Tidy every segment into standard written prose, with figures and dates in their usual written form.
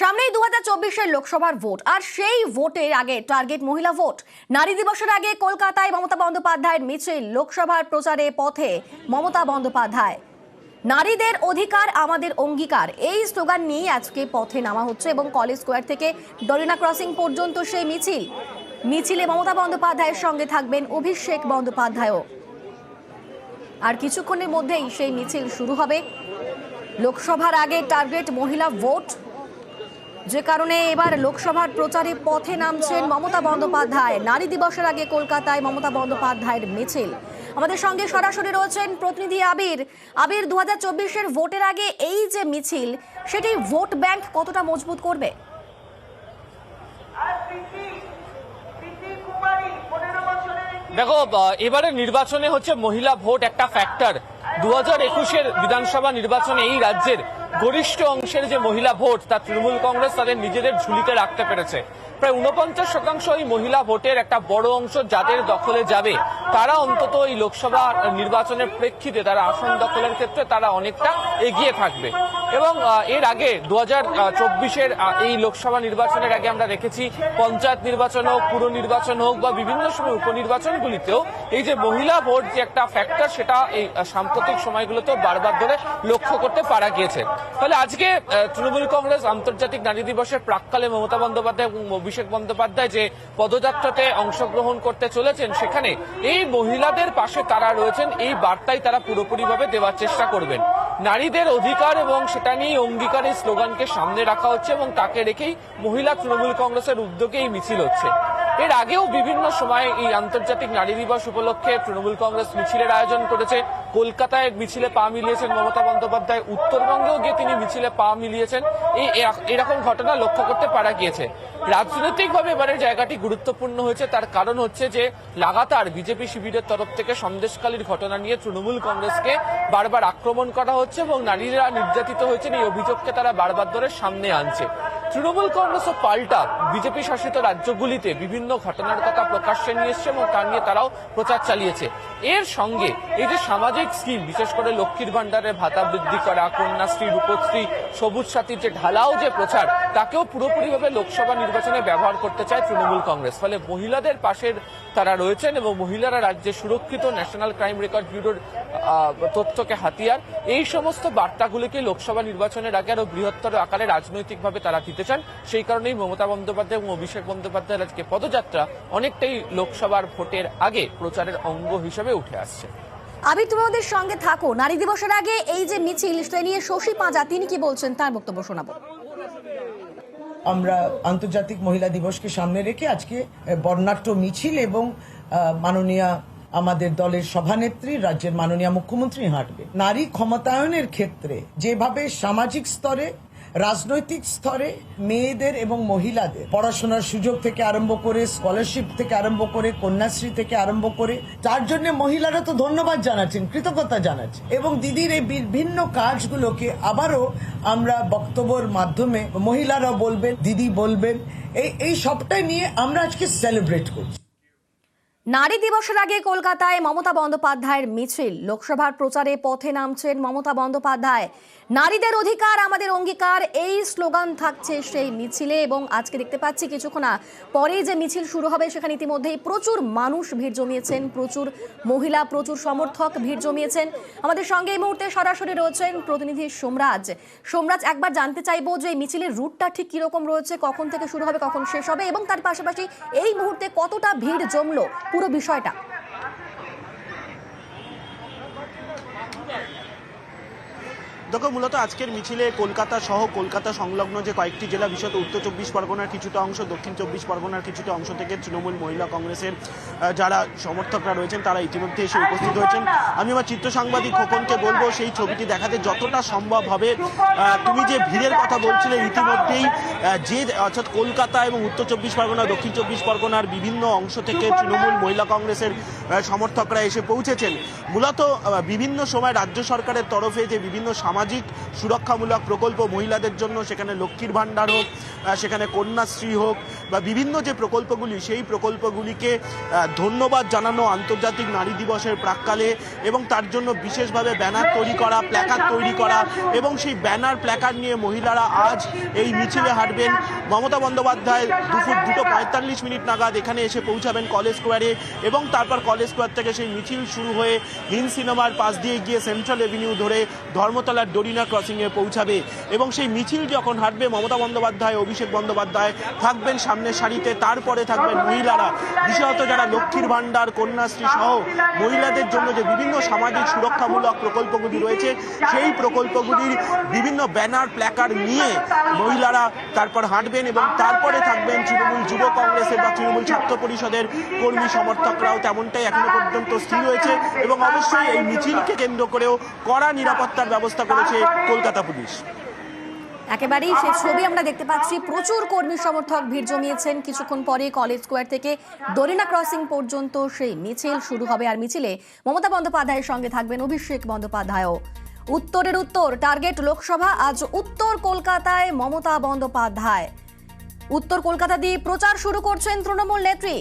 সামনেই 2024-এর লোকসভার ভোট, আর সেই ভোটের আগে টার্গেট মহিলা ভোট। নারী দিবসের আগে কলকাতায় মমতা বন্দ্যোপাধ্যায়ের মিছিল, লোকসভার প্রচারে পথে মমতা বন্দ্যোপাধ্যায়। নারীদের অধিকার আমাদের অঙ্গীকার, এই স্লোগান নিয়ে আজকে পথে নামা হচ্ছে এবং কলেজ স্কোয়ার থেকে ডরিনা ক্রসিং পর্যন্ত সেই মিছিলে মমতা বন্দ্যোপাধ্যায়ের সঙ্গে থাকবেন অভিষেক বন্দ্যোপাধ্যায়ও। আর কিছুক্ষণের মধ্যেই সেই মিছিল শুরু হবে। লোকসভার আগে টার্গেট মহিলা ভোট, যে কারণে এবার লোকসভার প্রচারে পথে নামছেন মমতা বন্দ্যোপাধ্যায়। নারী দিবসের আগে কলকাতায় মমতা বন্দ্যোপাধ্যায়ের মিছিল। আমাদের সঙ্গে সরাসরি রয়েছেন প্রতিনিধি আবির। 2024-এর ভোটের আগে এই যে মিছিল, সেটি ভোট ব্যাংক কতটা মজবুত করবে? দেখো, এবারে নির্বাচনে হচ্ছে মহিলা ভোট একটা ফ্যাক্টর। 2021-এর বিধানসভা নির্বাচনে এই রাজ্যের গরিষ্ঠ অংশের যে মহিলা ভোট, তা তৃণমূল কংগ্রেস তাদের নিজেদের ঝুলিতে রাখতে পেরেছে। প্রায় 49% এই মহিলা ভোটের একটা বড় অংশ যাদের দখলে যাবে, তারা অন্তত এই লোকসভা নির্বাচনের প্রেক্ষিতে তারা আসন দখলের ক্ষেত্রে তারা অনেকটা এগিয়ে থাকবে। এবং এর আগে 2024-এর এই লোকসভা নির্বাচনের আগে আমরা দেখেছি পঞ্চায়েত নির্বাচন হোক, পুর নির্বাচন হোক বা বিভিন্ন সময় উপনির্বাচনগুলিতেও এই যে মহিলা ভোট যে একটা ফ্যাক্টর, সেটা এই সাম্প্রতিক সময়গুলোতেও বারবার ধরে লক্ষ্য করতে পারা গিয়েছে। ফলে আজকে তৃণমূল কংগ্রেস আন্তর্জাতিক নারী দিবসের প্রাক্কালে মমতা বন্দ্যোপাধ্যায় এবং অভিষেক বন্দ্যোপাধ্যায় যে পদযাত্রাতে অংশগ্রহণ করতে চলেছেন, সেখানে এই মহিলাদের পাশে তারা রয়েছেন, এই বার্তাই তারা পুরোপুরিভাবে দেওয়ার চেষ্টা করবেন। নারীদের অধিকার এবং সেটা নিয়ে অঙ্গীকার, এই স্লোগানকে সামনে রাখা হচ্ছে এবং তাকে রেখেই মহিলা তৃণমূল কংগ্রেসের উদ্যোগে এই মিছিল হচ্ছে। এর আগেও বিভিন্ন সময় এই আন্তর্জাতিক নারী দিবস উপলক্ষে তৃণমূল কংগ্রেস মিছিলের আয়োজন করেছে। কলকাতায় মিছিলে পা মিলিয়েছেন মমতা বন্দ্যোপাধ্যায়, উত্তরবঙ্গেও গিয়ে তিনি মিছিলে পা মিলিয়েছেন। এরকম ঘটনা লক্ষ্য করতে পারা গিয়েছে। রাজনৈতিকভাবে এবারের জায়গাটি গুরুত্বপূর্ণ হয়েছে, তার কারণ হচ্ছে যে লাগাতার বিজেপি শিবিরের তরফ থেকে সন্দেশখালীর ঘটনা নিয়ে তৃণমূল কংগ্রেসকে বারবার আক্রমণ করা হচ্ছে এবং নারীরা নির্যাতিত হয়েছেন, এই অভিযোগকে তারা বারবার ধরে সামনে আনছে। তৃণমূল কংগ্রেস ও পাল্টা বিজেপি শাসিত রাজ্যগুলিতে বিভিন্ন ঘটনার কথা প্রকাশ্যে নিয়ে এসছে এবং তা নিয়ে তারাও প্রচার চালিয়েছে। এর সঙ্গে এই যে সামাজিক স্কিম, বিশেষ করে লক্ষ্মীর ভান্ডারের ভাতা বৃদ্ধি করা, কন্যাশ্রী, রূপশ্রী, সবুজ সাথীর যে ঢালাও যে প্রচার, তাকেও পুরোপুরিভাবে লোকসভা নির্বাচনে ব্যবহার করতে চায় তৃণমূল কংগ্রেস। ফলে মহিলাদের পাশের তারা রয়েছেন এবং মহিলারা রাজ্যে সুরক্ষিত, ন্যাশনাল ক্রাইম রেকর্ড ব্যুরোর তথ্যকে হাতিয়ার, এই সমস্ত বার্তাগুলিকে লোকসভা নির্বাচনের আগে আরো বৃহত্তর আকারে রাজনৈতিকভাবে তারা দিতে চান। সেই কারণেই মমতা বন্দ্যোপাধ্যায় এবং অভিষেক বন্দ্যোপাধ্যায়ের আজকে পদযাত্রা অনেকটাই লোকসভার ভোটের আগে প্রচারের অঙ্গ হিসেবে উঠে আসছে। আবির, তুমি আমাদের সঙ্গে থাকো। নারী দিবসের আগে এই যে মিছিল, সেটা নিয়ে শশী পাঁজা তিনি কি বলছেন, তার বক্তব্য শোনাবো। আমরা আন্তর্জাতিক মহিলা দিবসকে সামনে রেখে আজকে বর্ণাঢ্য মিছিল এবং মাননীয় আমাদের দলের সভানেত্রী, রাজ্যের মাননীয় মুখ্যমন্ত্রী হাঁটবে। নারী ক্ষমতায়নের ক্ষেত্রে যেভাবে সামাজিক স্তরে, রাজনৈতিক স্তরে মেয়েদের এবং মহিলাদের পড়াশোনার সুযোগ থেকে আরম্ভ করে, স্কলারশিপ থেকে আরম্ভ করে, কন্যাশ্রী থেকে আরম্ভ করে, তার জন্য মহিলারা তো ধন্যবাদ জানাচ্ছেন, কৃতজ্ঞতা জানাচ্ছেন এবং দিদির এই বিভিন্ন কাজগুলোকে আবারও আমরা বক্তব্যের মাধ্যমে মহিলারা বলবেন, দিদি বলবেন, এই সবটাই নিয়ে আমরা আজকে সেলিব্রেট করছি। নারী দিবসের আগে কলকাতায় মমতা বন্দ্যোপাধ্যায়ের মিছিল, লোকসভার প্রচারে পথে নামছেন মমতা বন্দ্যোপাধ্যায়। নারীদের অধিকার আমাদের অঙ্গীকার, এই স্লোগান থাকছে সেই মিছিলে। এবং আজকে দেখতে পাচ্ছি কিছুক্ষণ পরেই যে মিছিল শুরু হবে, সেখানে ইতিমধ্যেই প্রচুর মানুষ ভিড় জমিয়েছেন, প্রচুর মহিলা, প্রচুর সমর্থক ভিড় জমিয়েছেন। আমাদের সঙ্গে এই মুহূর্তে সরাসরি রয়েছেন প্রতিনিধি সোমরাজ। সোমরাজ, একবার জানতে চাইবো যে এই মিছিলের রুটটা ঠিক কিরকম রয়েছে, কখন থেকে শুরু হবে, কখন শেষ হবে, এবং তার পাশাপাশি এই মুহূর্তে কতটা ভিড় জমলো, পুরো বিষয়টা। দেখো, মূলত আজকের মিছিলে কলকাতা সহ কলকাতা সংলগ্ন যে কয়েকটি জেলা, বিশেষত উত্তর 24 পরগনার কিছুটা অংশ, দক্ষিণ 24 পরগনার কিছুটা অংশ থেকে তৃণমূল মহিলা কংগ্রেসের যারা সমর্থকরা রয়েছেন তারা ইতিমধ্যে এসে উপস্থিত হয়েছেন। আমি আমার চিত্র সাংবাদিক খোকনকে বলবো সেই ছবিটি দেখাতে যতটা সম্ভব হবে। তুমি যে ভিড়ের কথা বলছিলে, ইতিমধ্যেই যে অর্থাৎ কলকাতা এবং উত্তর 24 পরগনা, দক্ষিণ 24 পরগনার বিভিন্ন অংশ থেকে তৃণমূল মহিলা কংগ্রেসের সমর্থকরা এসে পৌঁছেছেন। মূলত বিভিন্ন সময় রাজ্য সরকারের তরফে যে বিভিন্ন সামাজিক সামাজিক সুরক্ষামূলক প্রকল্প মহিলাদের জন্য, সেখানে লক্ষ্মীর ভাণ্ডার হোক, সেখানে কন্যাশ্রী হোক বা বিভিন্ন যে প্রকল্পগুলি, সেই প্রকল্পগুলিকে ধন্যবাদ জানানো আন্তর্জাতিক নারী দিবসের প্রাক্কালে, এবং তার জন্য বিশেষভাবে ব্যানার তৈরি করা, প্ল্যাকার্ড তৈরি করা, এবং সেই ব্যানার প্ল্যাকার্ড নিয়ে মহিলারা আজ এই মিছিলে হাঁটবেন। মমতা বন্দ্যোপাধ্যায় দুপুর 2:45 নাগাদ এখানে এসে পৌঁছাবেন কলেজ স্কোয়ারে, এবং তারপর কলেজ স্কোয়ার থেকে সেই মিছিল শুরু হয়ে হিন্দ সিনেমার পাশ দিয়ে গিয়ে সেন্ট্রাল এভিনিউ ধরে ধর্মতলার ডোরিনা ক্রসিংয়ে পৌঁছাবে। এবং সেই মিছিল যখন হাঁটবে, মমতা বন্দ্যোপাধ্যায়, অভিষেক বন্দ্যোপাধ্যায় থাকবেন সামনের সারিতে, তারপরে থাকবেন মহিলারা, বিশেষত যারা লক্ষ্মীর ভাণ্ডার, কন্যাশ্রী সহ মহিলাদের জন্য যে বিভিন্ন সামাজিক সুরক্ষামূলক প্রকল্পগুলি রয়েছে, সেই প্রকল্পগুলির বিভিন্ন ব্যানার প্ল্যাকার্ড নিয়ে মহিলারা তারপর হাঁটবেন। এবং তারপরে থাকবেন তৃণমূল যুব কংগ্রেসের বা তৃণমূল ছাত্র পরিষদের কর্মী সমর্থকরাও, তেমনটাই এখনো পর্যন্ত স্থির হয়েছে। এবং অবশ্যই এই মিছিলকে কেন্দ্র করেও কড়া নিরাপত্তার ব্যবস্থা করেছে কলকাতা পুলিশ। একেবারেই সেই ছবি আমরা দেখতে পাচ্ছি, প্রচুর কর্মী সমর্থক ভিড় জমিয়েছেন। কিছুক্ষণ পরে কলেজ স্কোয়ার থেকে ডোরিনা ক্রসিং পর্যন্ত সেই মিছিল শুরু হবে, আর মিছিলে মমতা বন্দ্যোপাধ্যায়ের সঙ্গে থাকবেন অভিষেক বন্দ্যোপাধ্যায়ও। উত্তরের উত্তর টার্গেট লোকসভা, আজ উত্তর কলকাতায় মমতা বন্দ্যোপাধ্যায় উত্তর কলকাতা দিয়ে প্রচার শুরু করছেন তৃণমূল নেত্রী।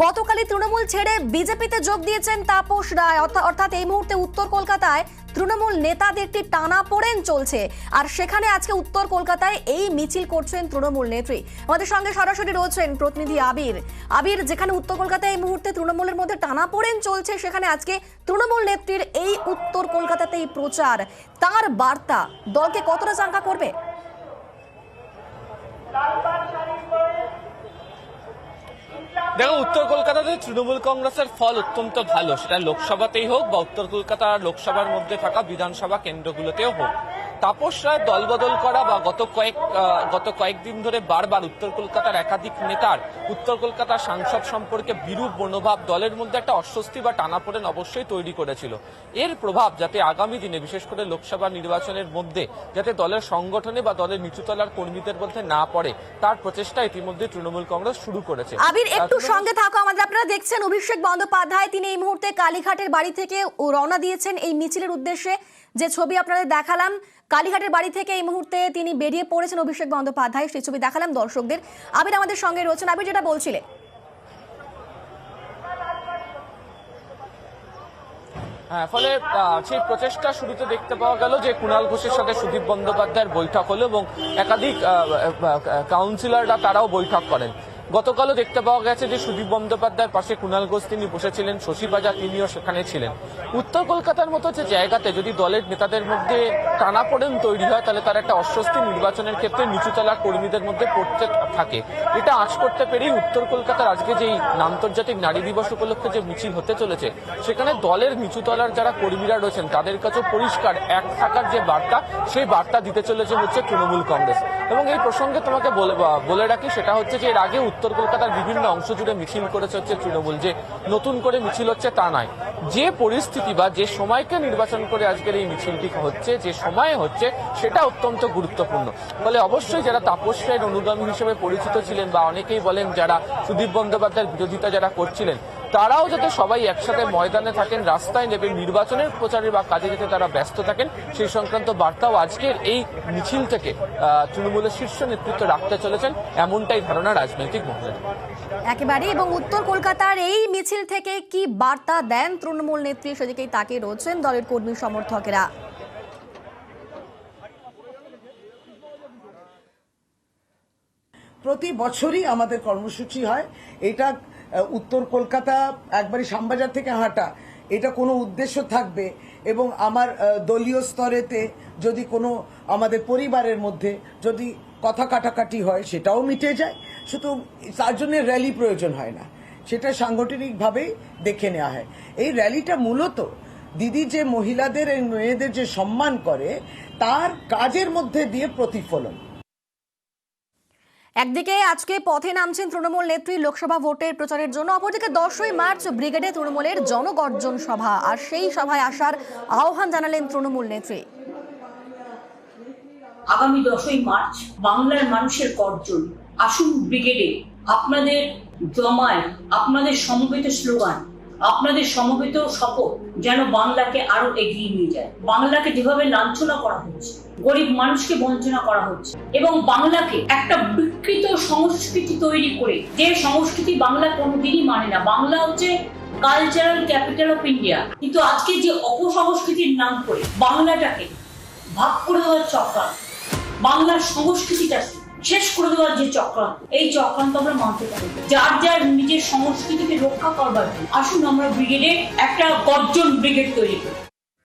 গতকালই তৃণমূল ছেড়ে বিজেপিতে যোগ দিয়েছেন তাপস রায়, অর্থাৎ এই মুহূর্তে উত্তর কলকাতায় তৃণমূল নেতাদের একটি টানাপোড়েন চলছে, আর সেখানে আজকে উত্তর কলকাতায় এই মিছিল করছেন তৃণমূল নেত্রী। আমাদের সঙ্গে সরাসরি রয়েছেন প্রতিনিধি আবির। যেখানে উত্তর কলকাতায় এই মুহূর্তে তৃণমূলের মধ্যে টানাপোড়েন চলছে, সেখানে আজকে তৃণমূল নেত্রীর এই উত্তর কলকাতাতে এই প্রচার, তার বার্তা দলকে কতটা চাঙ্গা করবে? দেখো, উত্তর কলকাতাতে তৃণমূল কংগ্রেসের ফল অত্যন্ত ভালো, সেটা লোকসভাতেই হোক বা উত্তর কলকাতা লোকসভার মধ্যে থাকা বিধানসভা কেন্দ্রগুলোতেও হোক। তাপস রায় দলবদল করা বা গত কয়েকদিন ধরে বারবার উত্তর কলকাতার একাধিক নেতার উত্তর কলকাতার সাংসদ সম্পর্কে বিরূপ মনোভাব দলের মধ্যে একটা অস্বস্তি বা টানাপোড়েন অবশ্যই তৈরি করেছিল। এর প্রভাব যাতে আগামী দিনে, বিশেষ করে লোকসভা নির্বাচনের মধ্যে, যাতে দলের সংগঠনে বা দলের নিচুতলার কর্মীদের মধ্যে না পড়ে, তার প্রচেষ্টা ইতিমধ্যে তৃণমূল কংগ্রেস শুরু করেছে। আবির, একটু সঙ্গে থাকো আমাদের। আপনারা দেখছেন অভিষেক বন্দ্যোপাধ্যায়, তিনি এই মুহূর্তে কালীঘাটের বাড়ি থেকে রওনা দিয়েছেন এই মিছিলের উদ্দেশ্যে। যে ছবি আপনাদের দেখালাম, কালীঘাটের বাড়ি থেকে এই মুহূর্তে তিনি বেরিয়ে পড়েছেন অভিষেক বন্দ্যোপাধ্যায়, সেই ছবি দেখালাম দর্শকদের। আবির আমাদের সঙ্গে রয়েছেন। আবির, যেটা বলছিলে। হ্যাঁ, ফলে সেই প্রচেষ্টা শুরুতে দেখতে পাওয়া গেল যে কুণাল ঘোষের সাথে সুদীপ বন্দ্যোপাধ্যায়ের বৈঠক হলো এবং একাধিক কাউন্সিলররা তারাও বৈঠক করেন। গতকালও দেখতে পাওয়া গেছে যে সুদীপ বন্দ্যোপাধ্যায়ের পাশে কুণাল ঘোষ তিনি বসেছিলেন, শশী বাজার তিনিও সেখানে ছিলেন। উত্তর কলকাতার মতো যে জায়গাতে যদি দলের নেতাদের মধ্যে টানাপোড়েন তৈরি হয়, তাহলে তার একটা অস্বস্তি নির্বাচনের ক্ষেত্রে নিচুতলার কর্মীদের মধ্যে পড়তে থাকে। এটা আঁচ করতে পেরেই উত্তর কলকাতার আজকে যেই আন্তর্জাতিক নারী দিবস উপলক্ষে যে মিছিল হতে চলেছে, সেখানে দলের নিচুতলার যারা কর্মীরা রয়েছেন তাদের কাছে পরিষ্কার এক থাকার যে বার্তা, সেই বার্তা দিতে চলেছে হচ্ছে তৃণমূল কংগ্রেস। এবং এই প্রসঙ্গে তোমাকে বলে রাখি, সেটা হচ্ছে যে এর আগে উত্তর কলকাতার বিভিন্ন অংশ জুড়ে মিছিল করেছে হচ্ছে তৃণমূল, যে নতুন করে মিছিল হচ্ছে তা নয়। যে পরিস্থিতি বা যে সময়কে নির্বাচন করে আজকের এই মিছিলটি হচ্ছে, যে সময়ে হচ্ছে, সেটা অত্যন্ত গুরুত্বপূর্ণ। ফলে অবশ্যই যারা তাপস রায়ের অনুগামী হিসেবে পরিচিত ছিলেন বা অনেকেই বলেন যারা সুদীপ বন্দ্যোপাধ্যায়ের বিরোধিতা যারা করছিলেন, তারাও যাতে সবাই একসাথে ময়দানে থাকেন, রাস্তায় নেবেন, নির্বাচনের প্রচারে বা কাজে যাতে তারা ব্যস্ত থাকেন, সেই সংক্রান্ত বার্তাও আজকের এই মিছিল থেকে তৃণমূলের শীর্ষ নেতৃত্ব রাখতে চলেছেন, এমনটাই ধারণা রাজনৈতিক মহলের। একেবারে। এবং উত্তর কলকাতার এই মিছিল থেকে কি বার্তা দেন তৃণমূল নেত্রী, সেদিকেই তাকিয়ে রয়েছেন দলের কর্মী সমর্থকেরা। প্রতি বছরই আমাদের কর্মসূচি হয়। এটা উত্তর কলকাতা একবারই শ্যামবাজার থেকে হাঁটা, এটা কোনো উদ্দেশ্য থাকবে এবং আমার দলীয় স্তরেতে যদি কোনো আমাদের পরিবারের মধ্যে যদি কথা কাটাকাটি হয়, সেটাও মিটে যায়। শুধু তার জন্য র্যালি প্রয়োজন হয় না, সেটা সাংগঠনিকভাবেই দেখে নেওয়া হয়। এই র্যালিটা মূলত দিদি যে মহিলাদের এবং মেয়েদের যে সম্মান করে, তার কাজের মধ্যে দিয়ে প্রতিফলন। একদিকে আজকে পথে নামছেন তৃণমূল নেত্রী লোকসভা ভোটের প্রচারের জন্য, অপরদিকে 10ই মার্চ ব্রিগেডে তৃণমূলের জনগর্জন সভা, আর সেই সভায় আসার আহ্বান জানালেন তৃণমূল নেত্রী। আগামী 10ই মার্চ বাংলার মানুষের গর্জন, আসুন ব্রিগেডে। আপনাদের জমায়েত, আপনাদের সমবেত স্লোগান আপনাদের সমবেত শপথ যেন বাংলাকে আরো এগিয়ে নিয়ে যায়। বাংলাকে যেভাবে লাঞ্ছনা করা হচ্ছে, গরিব মানুষকে বঞ্চনা করা হচ্ছে এবং বাংলাকে একটা বিকৃত সংস্কৃতি তৈরি করে, যে সংস্কৃতি বাংলা কোনোদিনই মানে না। বাংলা হচ্ছে কালচারাল ক্যাপিটাল অফ ইন্ডিয়া, কিন্তু আজকে যে অপসংস্কৃতির নাম করে বাংলাটাকে ভাগ করে দেওয়ার চক্রান্ত, বাংলার সংস্কৃতিটা শেষ করে দেওয়ার যে চক্রান্ত, এই চক্রান্ত আমরা মানতে পারি। যার যার নিজের সংস্কৃতিকে রক্ষা করবার জন্য আসুন আমরা ব্রিগেডে একটা গর্জন ব্রিগেড তৈরি করি।